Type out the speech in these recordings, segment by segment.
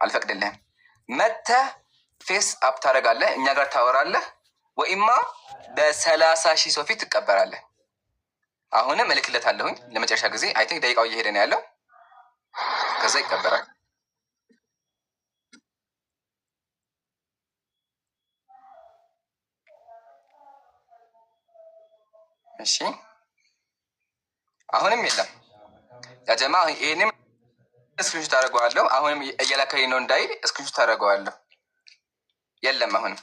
አልፈቅድልህም። መተህ ፌስ አፕ ታደርጋለህ፣ እኛ ጋር ታወራለህ፣ ወይማ በ30,000 ሰው ፊት ትቀበላለህ። አሁንም እልክለታለሁኝ ለመጨረሻ ጊዜ። አይ ቲንክ ደቂቃው እየሄደ ነው ያለው። ከዛ ይቀበራል። እሺ አሁንም የለም ያጀማ። ይሄንም ስክሪንሾት አደርገዋለሁ። አሁንም እየላከኝ ነው እንዳይል ስክሪንሾት አደርገዋለሁ። የለም አሁንም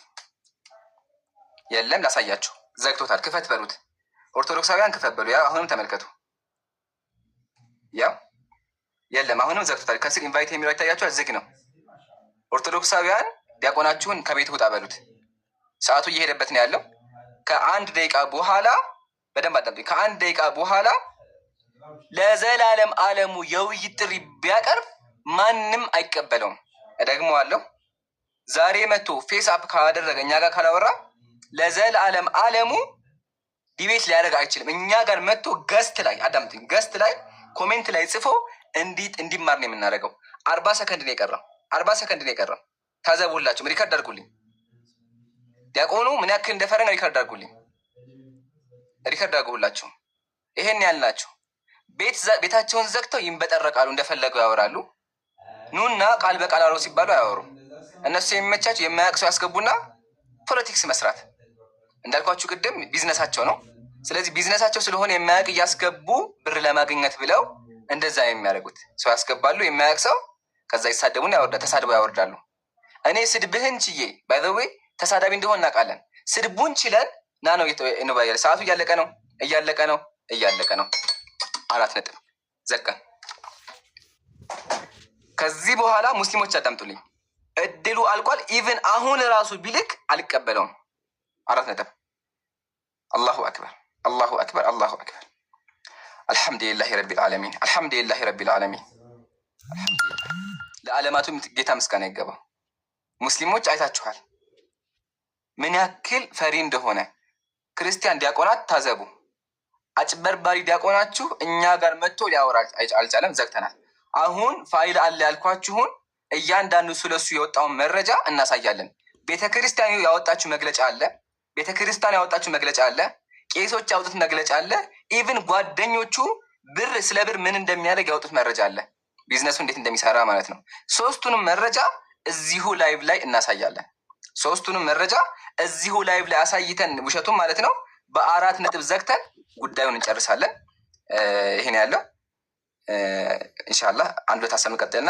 የለም። ላሳያችሁ። ዘግቶታል። ክፈት በሉት። ኦርቶዶክሳውያን ክፈት በሉ። ያው አሁንም ተመልከቱ። ያው የለም አሁንም ዘግቶታል። ከስር ኢንቫይት የሚለው ይታያችኋል። ዝግ ነው። ኦርቶዶክሳውያን ዲያቆናችሁን ከቤት ውጣ በሉት። ሰዓቱ እየሄደበት ነው ያለው። ከአንድ ደቂቃ በኋላ በደንብ አዳምጡኝ። ከአንድ ደቂቃ በኋላ ለዘላለም ዓለሙ የውይይት ጥሪ ቢያቀርብ ማንም አይቀበለውም። እደግመዋለሁ። ዛሬ መጥቶ ፌስ አፕ ካደረገ እኛ ጋር ካላወራ ለዘላለም ዓለሙ ዲቤት ሊያደርግ አይችልም። እኛ ጋር መጥቶ ገስት ላይ አዳምጡኝ፣ ገስት ላይ ኮሜንት ላይ ጽፎ እንዲማር ነው የምናደርገው። 40 ሰከንድ ነው የቀረው። 40 ሰከንድ ነው የቀረው። ታዘቡላችሁ። ሪከርድ አድርጉልኝ። ዲያቆኑ ምን ያክል እንደፈረን ሪከርድ አድርጉልኝ። ሪከርድ አድርጉላችሁ። ይሄን ያልናችሁ ቤታቸውን ዘግተው ይንበጠረቃሉ፣ እንደፈለገው ያወራሉ። ኑና ቃል በቃል አውሩ ሲባሉ አያወሩ። እነሱ የሚመቻቸው የማያውቅ ሰው ያስገቡና ፖለቲክስ መስራት እንዳልኳችሁ ቅድም ቢዝነሳቸው ነው። ስለዚህ ቢዝነሳቸው ስለሆነ የማያውቅ እያስገቡ ብር ለማግኘት ብለው እንደዛ የሚያደርጉት ሰው ያስገባሉ። የማያውቅ ሰው ከዛ ይሳደቡና ተሳድበው ያወርዳሉ። እኔ ስድብህን ችዬ ባይ ዘ ዌይ ተሳዳቢ እንደሆን እናውቃለን። ስድቡን ችለን ና ነው እንባያለ። ሰዓቱ እያለቀ ነው እያለቀ ነው እያለቀ ነው። 4 ነጥብ ዘቀን። ከዚህ በኋላ ሙስሊሞች አዳምጡልኝ፣ እድሉ አልቋል። ኢቭን አሁን ራሱ ቢልክ አልቀበለውም። 4 ነጥብ። አላሁ አክበር አላሁ አክበር አላሁ አክበር። አልሐምዱሊላሂ ረቢል ዓለሚን አልሐምዱሊላሂ ረቢል ዓለሚን። ለዓለማቱ ጌታ ምስጋና ይገባው። ሙስሊሞች አይታችኋል ምን ያክል ፈሪ እንደሆነ። ክርስቲያን ዲያቆናት ታዘቡ። አጭበርባሪ ዲያቆናችሁ እኛ ጋር መጥቶ ሊያወራ አልቻለም፣ ዘግተናል። አሁን ፋይል አለ ያልኳችሁን እያንዳንዱ ስለሱ የወጣውን መረጃ እናሳያለን። ቤተክርስቲያኑ ያወጣችሁ መግለጫ አለ። ቤተክርስቲያን ያወጣችሁ መግለጫ አለ። ቄሶች ያወጡት መግለጫ አለ። ኢቭን ጓደኞቹ ስለ ብር ምን እንደሚያደርግ ያወጡት መረጃ አለ። ቢዝነሱ እንዴት እንደሚሰራ ማለት ነው። ሶስቱንም መረጃ እዚሁ ላይቭ ላይ እናሳያለን። ሶስቱንም መረጃ እዚሁ ላይቭ ላይ አሳይተን ውሸቱን ማለት ነው በ4 ነጥብ ዘግተን ጉዳዩን እንጨርሳለን። ይሄን ያለው ኢንሻአላህ አንዱ ታሰሙ ቀጥልና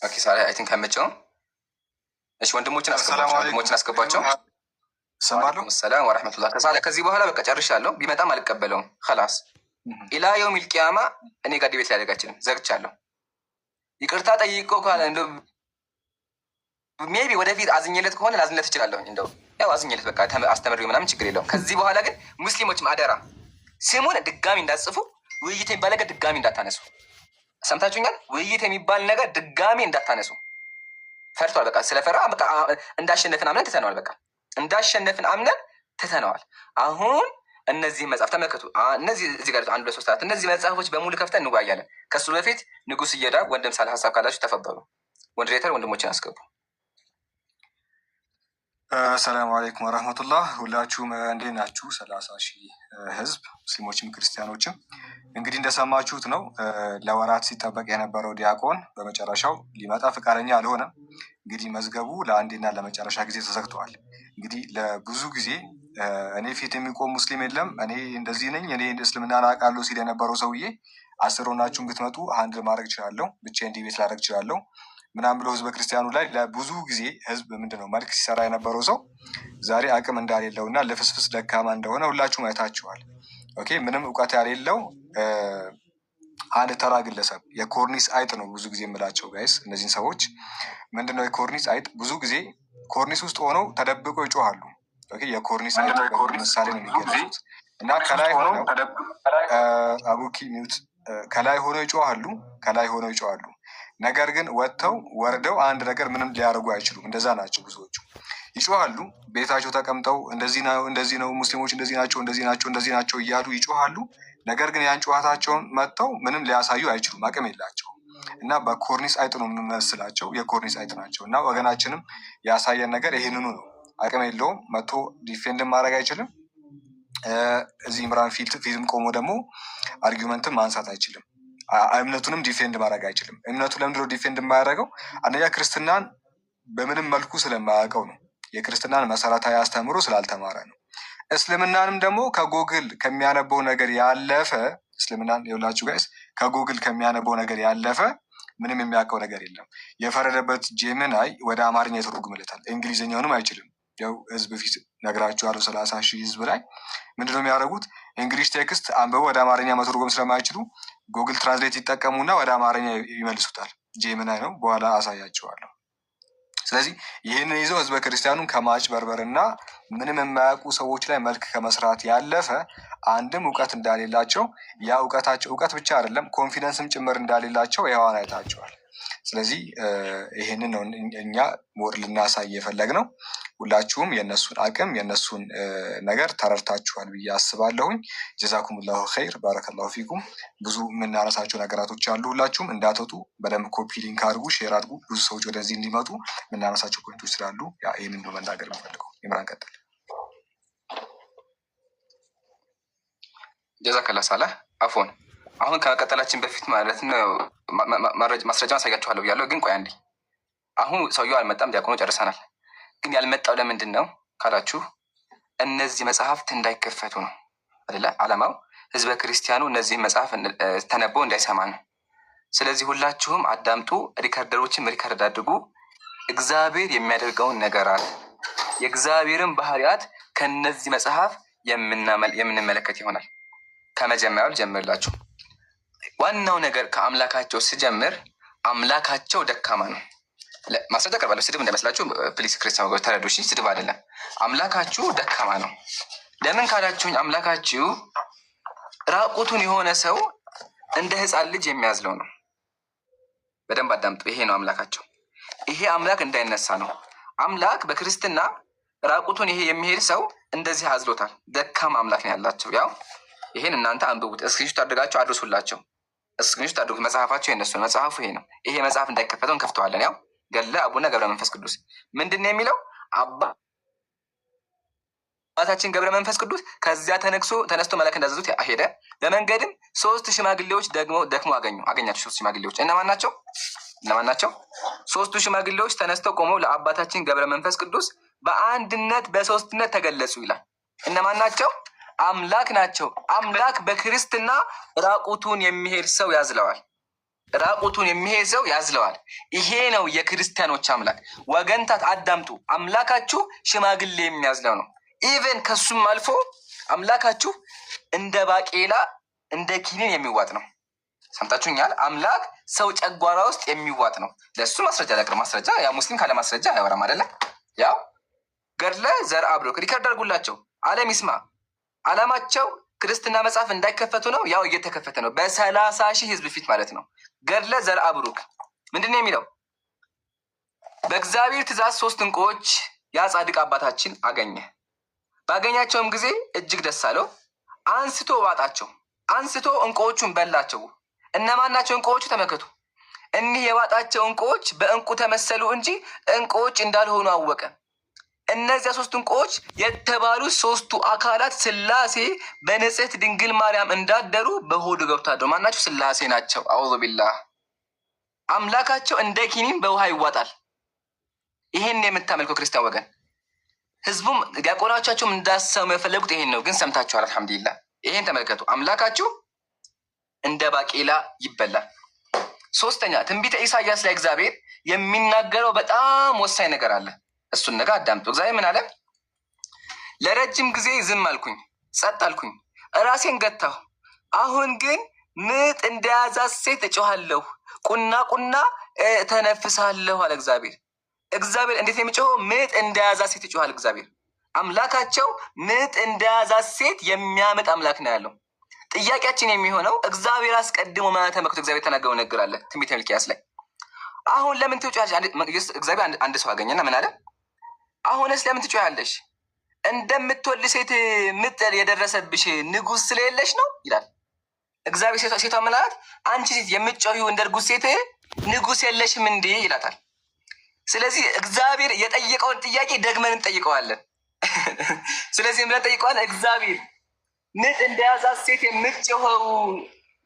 ኦኬ ሳሪ አይ ቲንክ አመጨው። እሺ ወንድሞችን አስገባቸው። ሰላም ሰላም ወራህመቱላህ። ከዚህ በኋላ በቃ ጨርሻለሁ። ቢመጣም አልቀበለውም። خلاص ኢላ የውሚል ቂያማ እኔ ጋር ዲቤት ሊያደርጋችንም ዘግቻለሁ። ይቅርታ ጠይቆ ካለ እንደው ሜቢ ወደፊት አዝኜለት ከሆነ ላዝኝለት እችላለሁ። እንደው ያው አዝኜለት በቃ አስተምሬው ምናምን ችግር የለውም። ከዚህ በኋላ ግን ሙስሊሞችም አደራ ስሙን ድጋሚ እንዳትጽፉ፣ ውይይት የሚባል ነገር ድጋሚ እንዳታነሱ። ሰምታችሁኛል? ውይይት የሚባል ነገር ድጋሚ እንዳታነሱ። ፈርቷል። በቃ ስለፈራ በቃ እንዳሸነፍን አምነን ትተነዋል። በቃ እንዳሸነፍን አምነን ትተነዋል። አሁን እነዚህ መጽሐፍ ተመልከቱ። እነዚህ እዚህ ጋር 1 2 3 4 እነዚህ መጽሐፎች በሙሉ ከፍተን እንወያያለን። ከሱ በፊት ንጉስ እየዳ ወንድም ሳል ሀሳብ ካላችሁ ተፈበሉ። ወንድሬተር ወንድሞችን አስገቡ። ሰላም አለይኩም ወራህመቱላህ። ሁላችሁም እንዴት ናችሁ? 30,000 ህዝብ ሙስሊሞችም ክርስቲያኖችም እንግዲህ እንደሰማችሁት ነው። ለወራት ሲጠበቅ የነበረው ዲያቆን በመጨረሻው ሊመጣ ፈቃደኛ አልሆነም። እንግዲህ መዝገቡ ለአንዴና ለመጨረሻ ጊዜ ተዘግተዋል። እንግዲህ ለብዙ ጊዜ እኔ ፊት የሚቆም ሙስሊም የለም፣ እኔ እንደዚህ ነኝ፣ እኔ እስልምና አውቃለሁ ሲል የነበረው ሰውዬ 10 ሆናችሁን ብትመጡ አንድ ማድረግ እችላለሁ፣ ብቻዬን ዲቤት ላደርግ እችላለሁ ምናምን ብሎ ህዝበ ክርስቲያኑ ላይ ለብዙ ጊዜ ህዝብ ምንድነው መልክ ሲሰራ የነበረው ሰው ዛሬ አቅም እንዳሌለው እና ለፍስፍስ ደካማ እንደሆነ ሁላችሁም አይታችኋል። ኦኬ ምንም እውቀት ያሌለው አንድ ተራ ግለሰብ የኮርኒስ አይጥ ነው። ብዙ ጊዜ የምላቸው ጋይስ እነዚህን ሰዎች ምንድነው የኮርኒስ አይጥ ብዙ ጊዜ ኮርኒስ ውስጥ ሆነው ተደብቆ ይጮሃሉ። ኦኬ የኮርኒስ አይጥ ምሳሌ ነው የሚገልጹት እና ከላይ ሆነው አቡኪ ሚውት ከላይ ሆነው ይጮሃሉ። ነገር ግን ወጥተው ወርደው አንድ ነገር ምንም ሊያደርጉ አይችሉም። እንደዛ ናቸው ብዙዎቹ። ይጮሃሉ። ቤታቸው ተቀምጠው እንደዚህ ነው ሙስሊሞች እንደዚህ ናቸው እያሉ ይጮሃሉ። ነገር ግን ያን ጨዋታቸውን መጥተው ምንም ሊያሳዩ አይችሉም፣ አቅም የላቸውም። እና በኮርኒስ አይጥ ነው የምንመስላቸው፣ የኮርኒስ አይጥ ናቸው። እና ወገናችንም ያሳየን ነገር ይህንኑ ነው። አቅም የለውም፣ መጥቶ ዲፌንድን ማድረግ አይችልም። እዚህ ኢምራን ፊልም ቆሞ ደግሞ አርጊመንትን ማንሳት አይችልም። እምነቱንም ዲፌንድ ማድረግ አይችልም። እምነቱ ለምንድነው ዲፌንድ የማያደርገው? አንደኛ ክርስትናን በምንም መልኩ ስለማያውቀው ነው። የክርስትናን መሰረታዊ አስተምሮ ስላልተማረ ነው። እስልምናንም ደግሞ ከጎግል ከሚያነበው ነገር ያለፈ እስልምናን የሁላችሁ ጋይስ ከጎግል ከሚያነበው ነገር ያለፈ ምንም የሚያውቀው ነገር የለም። የፈረደበት ጄሚናይ ወደ አማርኛ የተረጉምለታል፣ እንግሊዝኛውንም አይችልም። ያው ህዝብ ፊት ነግራችኋለሁ፣ 30,000 ህዝብ ላይ ምንድነው የሚያደርጉት? እንግሊሽ ቴክስት አንብበው ወደ አማርኛ መተርጎም ስለማይችሉ ጉግል ትራንስሌት ይጠቀሙና ወደ አማርኛ ይመልሱታል። ጄሚናይ ነው፣ በኋላ አሳያቸዋለሁ። ስለዚህ ይህንን ይዘው ህዝበ ክርስቲያኑን ከማጭበርበር እና ምንም የማያውቁ ሰዎች ላይ መልክ ከመስራት ያለፈ አንድም እውቀት እንዳሌላቸው፣ ያ እውቀት ብቻ አይደለም ኮንፊደንስም ጭምር እንዳሌላቸው ይኸዋን አይታቸዋል። ስለዚህ ይህንን ነው እኛ ሞር ልናሳይ የፈለግነው። ሁላችሁም የእነሱን አቅም የእነሱን ነገር ተረድታችኋል ብዬ አስባለሁኝ። ጀዛኩሙላሁ ኸይር፣ ባረከላሁ ፊኩም። ብዙ የምናነሳቸው ነገራቶች አሉ። ሁላችሁም እንዳትወጡ በደንብ ኮፒ ሊንክ አድርጉ፣ ሼር አድርጉ፣ ብዙ ሰዎች ወደዚህ እንዲመጡ የምናነሳቸው ፖይንቶች ስላሉ ይህንን ነው መናገር የምፈልገው። ኢምራን ቀጥል። ጀዛከላ ሳላህ አፎን። አሁን ከመቀጠላችን በፊት ማለት ነው ማስረጃ ማሳያችኋለሁ ብያለሁ። ግን ቆይ አንዴ፣ አሁን ሰውየው አልመጣም፣ ዲያቆኑ ጨርሰናል። ግን ያልመጣው ለምንድን ነው ካላችሁ እነዚህ መጽሐፍት እንዳይከፈቱ ነው አይደለ? ዓላማው ህዝበ ክርስቲያኑ እነዚህ መጽሐፍ ተነበው እንዳይሰማ ነው። ስለዚህ ሁላችሁም አዳምጡ፣ ሪከርደሮችን ሪከርድ አድርጉ። እግዚአብሔር የሚያደርገውን ነገራት የእግዚአብሔርን ባህሪያት ከነዚህ መጽሐፍ የምንመለከት ይሆናል። ከመጀመሪያው ልጀምርላችሁ። ዋናው ነገር ከአምላካቸው ስጀምር አምላካቸው ደካማ ነው። ማስረጃ ቀርባለሁ። ስድብ እንዳይመስላችሁ ፕሊስ ክርስቲያን ወገኖች ተረዱ። ስድብ አይደለም። አምላካችሁ ደካማ ነው። ለምን ካላችሁኝ አምላካችሁ ራቁቱን የሆነ ሰው እንደ ህፃን ልጅ የሚያዝለው ነው። በደንብ አዳምጡ። ይሄ ነው አምላካቸው። ይሄ አምላክ እንዳይነሳ ነው። አምላክ በክርስትና ራቁቱን ይሄ የሚሄድ ሰው እንደዚህ አዝሎታል። ደካማ አምላክ ነው ያላቸው። ያው ይሄን እናንተ አንብቡት፣ እስክሪንሾት አድርጋችሁ አድርሱላቸው። እስክሪንሾት አድርጉት። መጽሐፋቸው የነሱ መጽሐፉ ይሄ ነው። ይሄ መጽሐፍ እንዳይከፈተው እንከፍተዋለን። ያው ገድለ አቡነ ገብረ መንፈስ ቅዱስ ምንድን ነው የሚለው? አባታችን ገብረ መንፈስ ቅዱስ ከዚያ ተነስቶ መላክ እንዳዘዙት ሄደ። በመንገድም 3 ሽማግሌዎች ደክሞ አገኛቸው። 3 ሽማግሌዎች እነማን ናቸው? 3ቱ ሽማግሌዎች ተነስተው ቆመው ለአባታችን ገብረ መንፈስ ቅዱስ በአንድነት በሶስትነት ተገለጹ ይላል። እነማን ናቸው? አምላክ ናቸው። አምላክ በክርስትና ራቁቱን የሚሄድ ሰው ያዝለዋል። ይሄ ነው የክርስቲያኖች አምላክ። ወገንታት አዳምጡ። አምላካችሁ ሽማግሌ የሚያዝለው ነው። ኢቨን ከሱም አልፎ አምላካችሁ እንደ ባቄላ እንደ ኪኒን የሚዋጥ ነው። ሰምታችሁኛል? አምላክ ሰው ጨጓራ ውስጥ የሚዋጥ ነው። ለሱ ማስረጃ ላቅርብ። ማስረጃ ያው ሙስሊም ካለ ማስረጃ አያወራም አይደለ? ያው ገድለ ዘርአ ብሩክ ሪከርድ አድርጉላቸው፣ ዓለም ይስማ። ዓላማቸው ክርስትና መጽሐፍ እንዳይከፈቱ ነው። ያው እየተከፈተ ነው፣ በ30,000 ህዝብ ፊት ማለት ነው። ገድለ ዘርአ ብሩክ ምንድን ነው የሚለው? በእግዚአብሔር ትእዛዝ 3 ዕንቁዎች ያ ጻድቅ አባታችን አገኘ። ባገኛቸውም ጊዜ እጅግ ደስ አለው። አንስቶ ዋጣቸው። አንስቶ ዕንቁዎቹን በላቸው። እነማን ናቸው ዕንቁዎቹ? ተመልከቱ። እኒህ የዋጣቸው ዕንቁዎች በዕንቁ ተመሰሉ እንጂ ዕንቁዎች እንዳልሆኑ አወቀ። እነዚያ 3 ዕንቁዎች የተባሉ 3ቱ አካላት ሥላሴ በንጽሕት ድንግል ማርያም እንዳደሩ በሆዱ ገብቶ አደሩ። ማናቸው? ሥላሴ ናቸው። አዑዙ ቢላህ። አምላካቸው እንደ ኪኒን በውሃ ይዋጣል። ይሄን የምታመልከው ክርስቲያን ወገን፣ ህዝቡም ዲያቆናቻቸውም እንዳሰሙ የፈለጉት ይሄን ነው። ግን ሰምታችኋል። አልሐምዱሊላህ። ይሄን ተመልከቱ። አምላካችሁ እንደ ባቄላ ይበላል። 3ኛ ትንቢተ ኢሳያስ ላይ እግዚአብሔር የሚናገረው በጣም ወሳኝ ነገር አለ። እሱን ነገር አዳምጡ። እግዚአብሔር ምን አለ? ለረጅም ጊዜ ዝም አልኩኝ፣ ጸጥ አልኩኝ፣ ራሴን ገታሁ። አሁን ግን ምጥ እንደያዛት ሴት እጮሃለሁ፣ ቁና ተነፍሳለሁ አለ እግዚአብሔር። እግዚአብሔር እንዴት የሚጮኸው? ምጥ እንደያዛት ሴት ይጮሃል እግዚአብሔር። አምላካቸው ምጥ እንደያዛት ሴት የሚያምጥ አምላክ ነው ያለው። ጥያቄያችን የሚሆነው እግዚአብሔር አስቀድሞ ማለተ መክቶ እግዚአብሔር ተናገረው ነገር አለ ትንቢተ ሚልክያስ ላይ። አሁን ለምን ትውጫለሽ? እግዚአብሔር አንድ ሰው አገኘና ምን አለ? አሁንስ ለምን ትጮያለሽ? እንደምትወልድ ሴት ምጥ የደረሰብሽ ንጉሥ ስለሌለሽ ነው ይላል እግዚአብሔር። ሴቷ ምን አላት? አንቺ ሴት የምትጮሂው እንደ እርጉዝ ሴት ንጉሥ የለሽም እንዴ ይላታል። ስለዚህ እግዚአብሔር የጠየቀውን ጥያቄ ደግመን እንጠይቀዋለን። ስለዚህ ምን እንጠይቀዋለን? እግዚአብሔር ምጥ እንደያዛት ሴት የምትጮኸው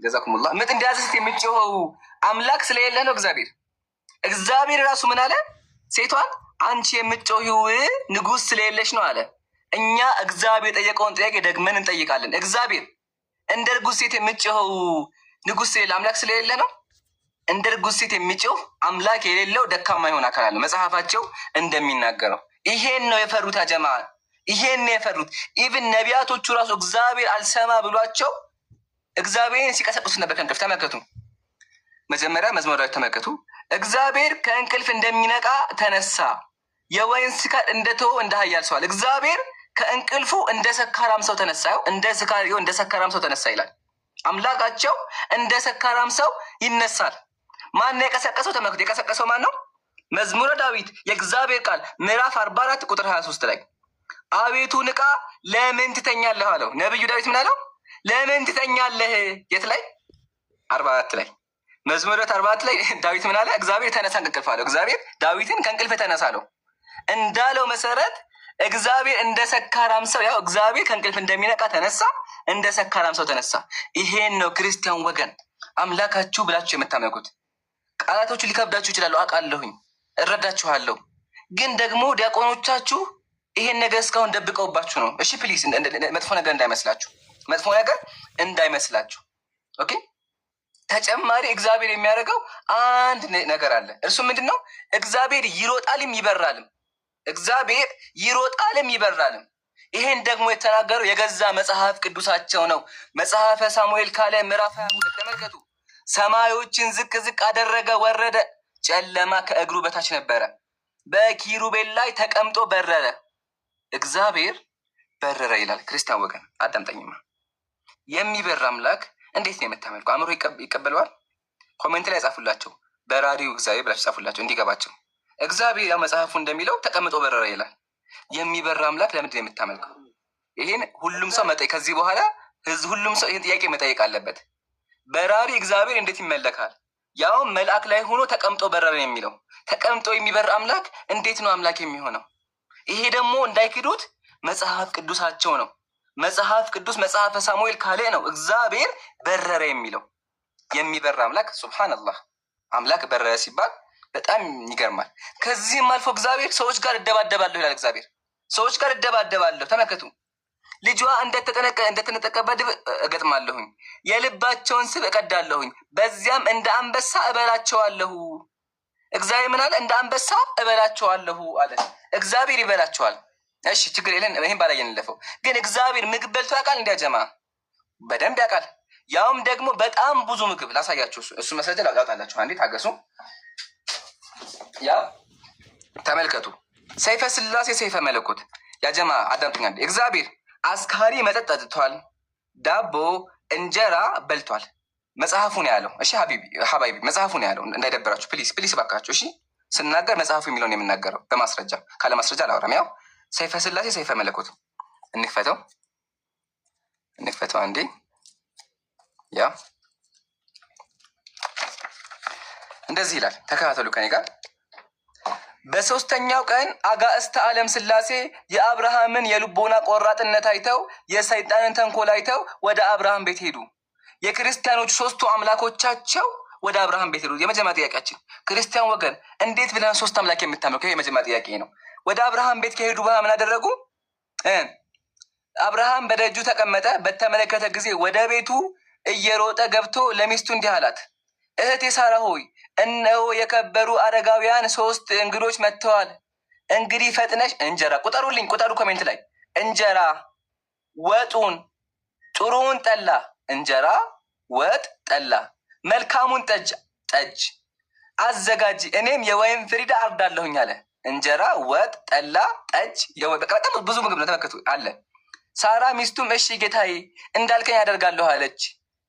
ጀዛኩሙላህ፣ ምጥ እንደያዛት ሴት የምትጮኸው አምላክ ስለሌለ ነው እግዚአብሔር ራሱ ምን አለ? ሴቷን አንቺ የምትጮሂው ንጉሥ ስለሌለሽ ነው አለ። እኛ እግዚአብሔር የጠየቀውን ጥያቄ ደግመን እንጠይቃለን። እግዚአብሔር እንደ እርጉዝ ሴት የምትጮኸው ንጉሥ ስለሌለ አምላክ ስለሌለ ነው? እንደ እርጉዝ ሴት የሚጮህ አምላክ የሌለው ደካማ የሆነ አካል አለ መጽሐፋቸው እንደሚናገረው። ይሄን ነው የፈሩት አጀማ፣ ይሄን ነው የፈሩት። ኢቭን ነቢያቶቹ ራሱ እግዚአብሔር አልሰማ ብሏቸው እግዚአብሔርን ሲቀሰቅሱ ነበር ከእንቅልፍ። ተመልከቱ፣ መጀመሪያ መዝሙረ ዳዊት ተመልከቱ። እግዚአብሔር ከእንቅልፍ እንደሚነቃ ተነሳ፣ የወይን ስካር እንደተወ እንደ ኃያል ሰዋል። እግዚአብሔር ከእንቅልፉ እንደ ሰካራም ሰው ተነሳ፣ እንደ ሰካራም ሰው ተነሳ ይላል። አምላካቸው እንደ ሰካራም ሰው ይነሳል። ማን ነው የቀሰቀሰው? ተመልከቱ፣ የቀሰቀሰው ማን ነው? መዝሙረ ዳዊት የእግዚአብሔር ቃል ምዕራፍ 44 ቁጥር 23 ላይ አቤቱ ንቃ፣ ለምን ትተኛለህ አለው። ነብዩ ዳዊት ምን አለው? ለምን ትተኛለህ? የት ላይ? 44 ላይ መዝሙረ ዳዊት 44 ላይ ዳዊት ምን አለ? እግዚአብሔር ተነሳ ከእንቅልፍ አለው። እግዚአብሔር ዳዊትን ከእንቅልፍ ተነሳ አለው። እንዳለው መሰረት እግዚአብሔር እንደ ሰካራም ሰው፣ ያው እግዚአብሔር ከእንቅልፍ እንደሚነቃ ተነሳ፣ እንደ ሰካራም ሰው ተነሳ። ይሄን ነው ክርስቲያን ወገን አምላካችሁ ብላችሁ የምታመልኩት። ቃላቶቹ ሊከብዳችሁ ይችላሉ፣ አውቃለሁኝ፣ እረዳችኋለሁ። ግን ደግሞ ዲያቆኖቻችሁ ይሄን ነገር እስካሁን ደብቀውባችሁ ነው። እሺ ፕሊስ፣ መጥፎ ነገር እንዳይመስላችሁ፣ መጥፎ ነገር እንዳይመስላችሁ። ኦኬ። ተጨማሪ እግዚአብሔር የሚያደርገው አንድ ነገር አለ። እርሱ ምንድን ነው? እግዚአብሔር ይሮጣልም ይበራልም። እግዚአብሔር ይሮጣልም ይበራልም። ይሄን ደግሞ የተናገረው የገዛ መጽሐፍ ቅዱሳቸው ነው። መጽሐፈ ሳሙኤል ካለ ምዕራፍ 22 ተመልከቱ። ሰማዮችን ዝቅ ዝቅ አደረገ፣ ወረደ፣ ጨለማ ከእግሩ በታች ነበረ፣ በኪሩቤል ላይ ተቀምጦ በረረ። እግዚአብሔር በረረ ይላል። ክርስቲያን ወገን አዳምጠኝማ። የሚበር አምላክ እንዴት ነው የምታመልከው? አእምሮ ይቀበለዋል? ኮሜንት ላይ ጻፉላቸው፣ በራሪው እግዚአብሔር ብላችሁ ጻፉላቸው እንዲገባቸው። እግዚአብሔር ያው መጽሐፉ እንደሚለው ተቀምጦ በረረ ይላል። የሚበር አምላክ ለምንድን ነው የምታመልከው? ይሄን ሁሉም ሰው መጠየቅ፣ ከዚህ በኋላ ሁሉም ሰው ይሄን ጥያቄ መጠየቅ አለበት። በራሪ እግዚአብሔር እንዴት ይመለካል? ያውም መልአክ ላይ ሆኖ ተቀምጦ በረረ የሚለው ተቀምጦ የሚበር አምላክ እንዴት ነው አምላክ የሚሆነው? ይሄ ደግሞ እንዳይክዱት መጽሐፍ ቅዱሳቸው ነው። መጽሐፍ ቅዱስ መጽሐፈ ሳሙኤል ካለ ነው እግዚአብሔር በረረ የሚለው። የሚበር አምላክ ሱብሃንአላህ፣ አምላክ በረረ ሲባል በጣም ይገርማል። ከዚህም አልፎ እግዚአብሔር ሰዎች ጋር እደባደባለሁ ይላል። እግዚአብሔር ሰዎች ጋር እደባደባለሁ። ተመልከቱ፣ ልጇ እንደተነጠቀበት ድብ እገጥማለሁኝ፣ የልባቸውን ስብ እቀዳለሁኝ፣ በዚያም እንደ አንበሳ እበላቸዋለሁ። እግዚአብሔር ምን አለ? እንደ አንበሳ እበላቸዋለሁ አለ። እግዚአብሔር ይበላቸዋል። እሺ ችግር የለን፣ ይህን ባላየን እንለፈው። ግን እግዚአብሔር ምግብ በልቶ ያውቃል? እንዲያጀማ በደንብ ያውቃል። ያውም ደግሞ በጣም ብዙ ምግብ። ላሳያችሁ፣ እሱ መሰጀ ላውጣላችሁ። አንዴ ታገሱ። ያ ተመልከቱ፣ ሰይፈ ስላሴ ሰይፈ መለኮት። ያጀማ አዳምጡኛ። እግዚአብሔር አስካሪ መጠጥ ጠጥቷል፣ ዳቦ እንጀራ በልቷል። መጽሐፉን ያለው። እሺ ሀባይቢ መጽሐፉን ያለው እንዳይደበራችሁ ፕሊስ ፕሊስ ባካችሁ። እሺ ስናገር መጽሐፉ የሚለውን የምናገረው በማስረጃ፣ ካለ ማስረጃ አላወራም። ያው ሰይፈ ስላሴ ሰይፈ መለኮት እንክፈተው አንዴ። ያ እንደዚህ ይላል፣ ተከታተሉ ከኔ ጋር። በሶስተኛው ቀን አጋዕዝተ ዓለም ስላሴ የአብርሃምን የልቦና ቆራጥነት አይተው የሰይጣንን ተንኮል አይተው ወደ አብርሃም ቤት ሄዱ። የክርስቲያኖች ሶስቱ አምላኮቻቸው ወደ አብርሃም ቤት ሄዱ። የመጀመሪያ ጥያቄያችን ክርስቲያን ወገን እንዴት ብለን ሶስት አምላክ የምታመልከው? ይሄ የመጀመሪያ ጥያቄ ነው። ወደ አብርሃም ቤት ከሄዱ በኋላ ምን አደረጉ? አብርሃም በደጁ ተቀመጠ። በተመለከተ ጊዜ ወደ ቤቱ እየሮጠ ገብቶ ለሚስቱ እንዲህ አላት፣ እህቴ ሳራ ሆይ እነሆ የከበሩ አረጋውያን 3 እንግዶች መጥተዋል። እንግዲህ ፈጥነሽ እንጀራ ቁጠሩልኝ፣ ቁጠሩ ኮሜንት ላይ እንጀራ ወጡን፣ ጥሩውን ጠላ፣ እንጀራ ወጥ ጠላ፣ መልካሙን ጠጅ አዘጋጅ፣ እኔም የወይን ፍሪዳ አርዳለሁኝ አለ። እንጀራ ወጥ ጠላ ጠጅ፣ በጣም ብዙ ምግብ ነው። ተመልከቱ አለ። ሳራ ሚስቱም እሺ ጌታዬ እንዳልከኝ ያደርጋለሁ አለች።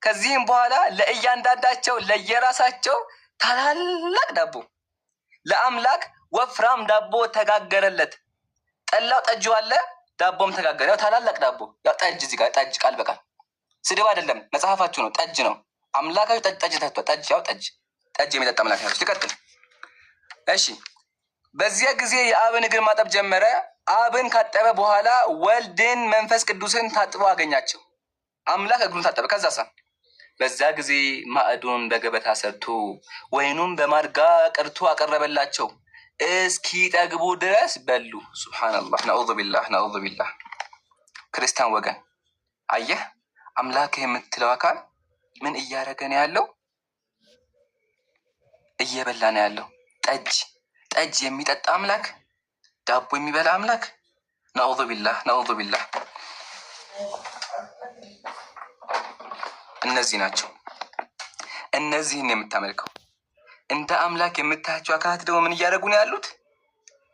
ከዚህም በኋላ ለእያንዳንዳቸው ለየራሳቸው ታላላቅ ዳቦ፣ ለአምላክ ወፍራም ዳቦ ተጋገረለት። ጠላው ጠጁ አለ፣ ዳቦም ተጋገረ። ያው ታላላቅ ዳቦ ያው ጠጅ፣ እዚህ ጋር ጠጅ ቃል በቃል ስድብ አይደለም፣ መጽሐፋችሁ ነው። ጠጅ ነው አምላካችሁ። ጠጅ ተቷ ጠጅ፣ ያው ጠጅ የሚጠጣ አምላክ ያለች። ትቀጥል። እሺ በዚያ ጊዜ የአብን እግር ማጠብ ጀመረ። አብን ካጠበ በኋላ ወልድን መንፈስ ቅዱስን ታጥቦ አገኛቸው። አምላክ እግሩን ታጠበ። ከዛ በዛ ጊዜ ማዕዱን በገበታ ሰርቶ ወይኑን በማድጋ ቀርቶ አቀረበላቸው። እስኪ ጠግቡ ድረስ በሉ። ሱብሃንአላህ። ነዑዙ ቢላህ። ክርስቲያን ወገን አየህ፣ አምላክ የምትለው አካል ምን እያደረገ ነው ያለው? እየበላ ነው ያለው። ጠጅ የሚጠጣ አምላክ፣ ዳቦ የሚበላ አምላክ። ነዑዙ ቢላህ። እነዚህ ናቸው። እነዚህን የምታመልከው እንደ አምላክ የምታያቸው አካላት ደግሞ ምን እያደረጉ ነው ያሉት?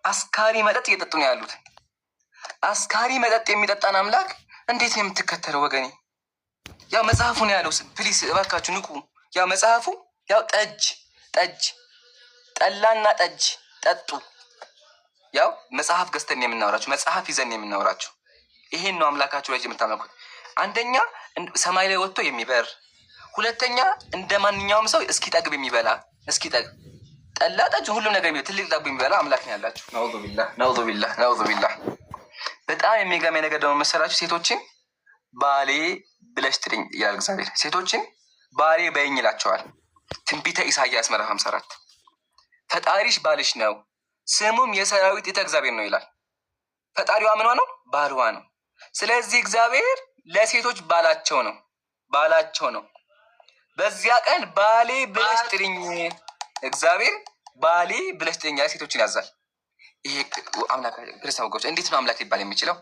አስካሪ መጠጥ እየጠጡ ነው ያሉት። አስካሪ መጠጥ የሚጠጣን አምላክ እንዴት ነው የምትከተለው ወገኔ? ያው መጽሐፉ ነው ያለው። ፕሊስ እባካችሁ ንቁ። ያው መጽሐፉ ያው ጠላና ጠጅ ጠጡ። ያው መጽሐፍ ገዝተን የምናወራችሁ፣ መጽሐፍ ይዘን የምናወራችሁ ይሄን ነው አምላካችሁ ላይ የምታመልኩት። አንደኛ ሰማይ ላይ ወጥቶ የሚበር፣ ሁለተኛ እንደ ማንኛውም ሰው እስኪጠግብ የሚበላ ጠላ ጠጅ ሁሉም ነገር ትልቅ ዳቦ የሚበላ አምላክ ነው ያላችሁ። ነዑዙ ቢላህ። በጣም የሚገርመኝ ነገር ደግሞ መሰላችሁ፣ ሴቶችን ባሌ ብለሽ ጥሪኝ ይላል እግዚአብሔር። ሴቶችን ባሌ በይኝ ይላቸዋል። ትንቢተ ኢሳይያስ ምዕራፍ 54 ፈጣሪሽ ባልሽ ነው ስሙም የሰራዊት ጌታ እግዚአብሔር ነው ይላል። ፈጣሪዋ ምኗ ነው? ባልዋ ነው። ስለዚህ እግዚአብሔር ለሴቶች ባላቸው ነው። በዚያ ቀን ባሌ ብለሽ ጥሪኝ፣ እግዚአብሔር ባሌ ብለሽ ጥሪኝ ሴቶችን ያዛል። ይሄ አምላክ ክርስቲያን ወገኖች እንዴት ነው አምላክ ሊባል የሚችለው?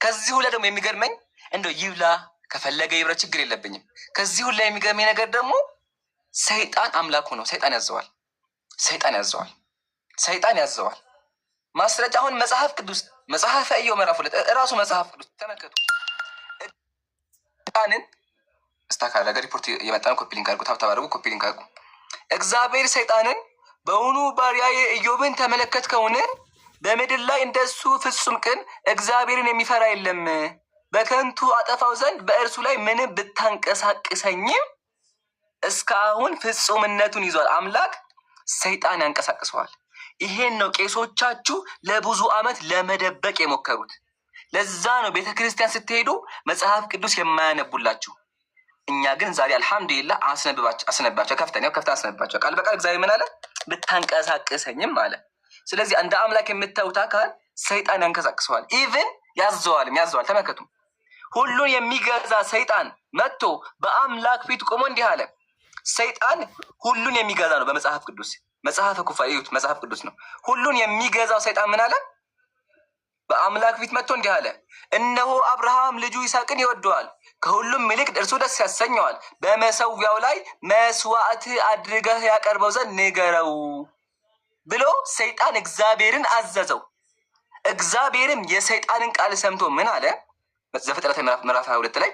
ከዚህ ሁላ ደግሞ የሚገርመኝ እንደው ይብላ ከፈለገ ይብራ፣ ችግር የለብኝም። ከዚህ ሁላ የሚገርመኝ ነገር ደግሞ ሰይጣን አምላኩ ነው። ሰይጣን ያዘዋል። ማስረጃ አሁን መጽሐፍ ቅዱስ መጽሐፈ ኢዮብ ምዕራፍ 2 እራሱ መጽሐፍ ቅዱስ ተመልከቱ። ሰይጣንን እስታካለ ነገር ሪፖርት የመጣን ኮፒ ሊንክ አድርጉ፣ ታብታብ አድርጉ፣ ኮፒ ሊንክ አድርጉ። እግዚአብሔር ሰይጣንን በውኑ ባሪያዬ ኢዮብን ተመለከትከውን? በምድር ላይ እንደሱ ፍጹም ቅን እግዚአብሔርን የሚፈራ የለም። በከንቱ አጠፋው ዘንድ በእርሱ ላይ ምንም ብታንቀሳቅሰኝም እስካሁን ፍጹምነቱን ይዟል። አምላክ ሰይጣን ያንቀሳቅሰዋል። ይሄን ነው ቄሶቻችሁ ለብዙ ዓመት ለመደበቅ የሞከሩት። ለዛ ነው ቤተ ክርስቲያን ስትሄዱ መጽሐፍ ቅዱስ የማያነቡላችሁ። እኛ ግን ዛሬ አልሐምዱሊላህ አስነባቸው፣ ከፍተን አስነባቸው። ቃል በቃል እግዚአብሔር ምን አለ? ብታንቀሳቅሰኝም አለ። ስለዚህ እንደ አምላክ የምታዩት አካል ሰይጣን ያንቀሳቅሰዋል። ኢቭን ያዘዋል። ተመልከቱ። ሁሉን የሚገዛ ሰይጣን መጥቶ በአምላክ ፊት ቆሞ እንዲህ አለ። ሰይጣን ሁሉን የሚገዛ ነው። በመጽሐፍ ቅዱስ መጽሐፈ ኩፋሌ እዩት፣ መጽሐፍ ቅዱስ ነው። ሁሉን የሚገዛው ሰይጣን ምን አለ? በአምላክ ፊት መጥቶ እንዲህ አለ፣ እነሆ አብርሃም ልጁ ይስሐቅን ይወደዋል፣ ከሁሉም ይልቅ እርሱ ደስ ያሰኘዋል። በመሰዊያው ላይ መስዋዕት አድርገህ ያቀርበው ዘንድ ንገረው ብሎ ሰይጣን እግዚአብሔርን አዘዘው። እግዚአብሔርም የሰይጣንን ቃል ሰምቶ ምን አለ? ዘፍጥረት ምዕራፍ 22 ላይ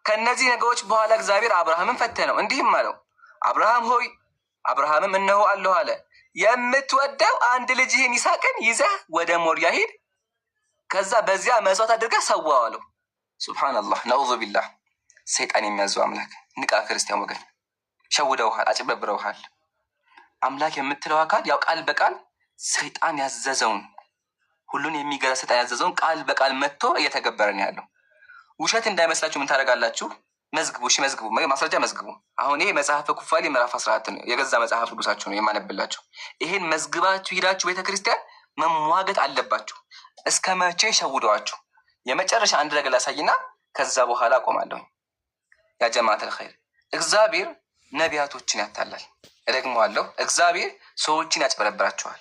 ከእነዚህ ነገሮች በኋላ እግዚአብሔር አብርሃምን ፈተነው፣ እንዲህም አለው፣ አብርሃም ሆይ። አብርሃምም እነሆ አለሁ አለ። የምትወደው አንድ ልጅህን ይስሐቅን ይዘህ ወደ ሞሪያ ሂድ፣ ከዛ በዚያ መስዋዕት አድርገህ ሰዋው አለው። ሱብሃንአላህ። ነዑዙ ቢላህ። ሰይጣን የሚያዘው አምላክ። ንቃ ክርስቲያን ወገን። ሸውደውሃል፣ አጭበርብረውሃል። አምላክ የምትለው አካል ያው ቃል በቃል ሰይጣን ያዘዘውን፣ ሁሉን የሚገዛ ሰይጣን ያዘዘውን ቃል በቃል መጥቶ እየተገበረ ነው ያለው። ውሸት እንዳይመስላችሁ ምን ታደርጋላችሁ? መዝግቡ። እሺ መዝግቡ፣ ማስረጃ መዝግቡ። አሁን ይሄ መጽሐፈ ኩፋሌ ምዕራፍ 14 ነው፣ የገዛ መጽሐፍ ቅዱሳችሁ ነው የማነብላችሁ። ይሄን መዝግባችሁ ሂዳችሁ ቤተክርስቲያን መሟገት አለባችሁ። እስከ መቼ ሸውደዋችሁ? የመጨረሻ አንድ ነገር ላሳይና ከዛ በኋላ አቆማለሁ። ያ ጀማዓተል ኸይር፣ እግዚአብሔር ነቢያቶችን ያታላል። እደግመዋለሁ፣ እግዚአብሔር ሰዎችን ያጭበረብራቸዋል።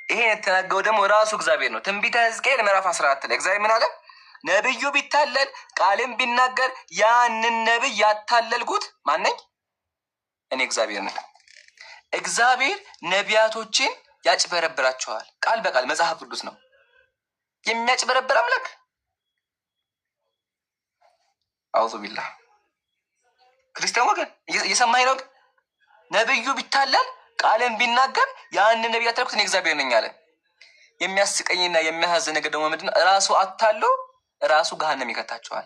ይሄን የተናገረው ደግሞ ራሱ እግዚአብሔር ነው። ትንቢተ ሕዝቅኤል ምዕራፍ 14 ላይ እግዚአብሔር ምን አለ? ነብዩ ቢታለል ቃልም ቢናገር ያንን ነብይ ያታለልኩት ማነኝ? እኔ እግዚአብሔር ነኝ። እግዚአብሔር ነቢያቶችን ያጭበረብራቸዋል። ቃል በቃል መጽሐፍ ቅዱስ ነው። የሚያጭበረብር አምላክ አውዙ ቢላህ። ክርስቲያን ወገን እየሰማኝ ነው? ነብዩ ቢታለል ቃልም ቢናገር ያንን ነብይ ያታለልኩት እኔ እግዚአብሔር ነኝ አለ። የሚያስቀኝና የሚያሳዝን ነገር ደግሞ ምንድነው? ራሱ አታሎ ራሱ ገሃነም ይከታቸዋል።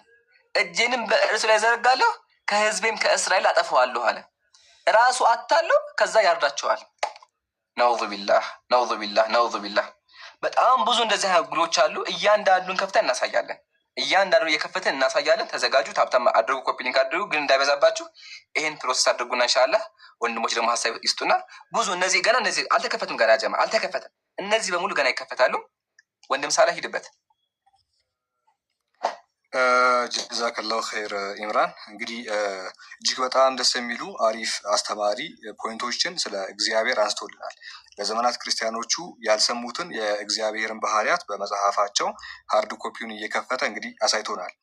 እጄንም በእርሱ ላይ ዘረጋለሁ ከህዝቤም ከእስራኤል አጠፋዋለሁ አለ። ራሱ አታሎ ከዛ ያርዳቸዋል። ነውዙ ቢላህ ነውዙ ቢላህ ነውዙ ቢላህ። በጣም ብዙ እንደዚህ ጉሎች አሉ። እያንዳንዱን ከፍተን እናሳያለን። እያንዳንዱ እየከፈትን እናሳያለን። ተዘጋጁ። ታብታም አድርጉ፣ ኮፒ ሊንክ አድርጉ። ግን እንዳይበዛባችሁ ይሄን ፕሮሰስ አድርጉና ኢንሻአላህ ወንድሞች ደግሞ ሀሳብ ይስጡና ብዙ እነዚህ ገና እነዚህ አልተከፈቱም። ገና ጀማ አልተከፈተም። እነዚህ በሙሉ ገና ይከፈታሉ። ወንድም ሳላ ሂድበት። ጀዛከላሁ ኸይር ኢምራን። እንግዲህ እጅግ በጣም ደስ የሚሉ አሪፍ አስተማሪ ፖይንቶችን ስለ እግዚአብሔር አንስቶልናል። ለዘመናት ክርስቲያኖቹ ያልሰሙትን የእግዚአብሔርን ባህሪያት በመጽሐፋቸው ሀርድ ኮፒውን እየከፈተ እንግዲህ አሳይቶናል።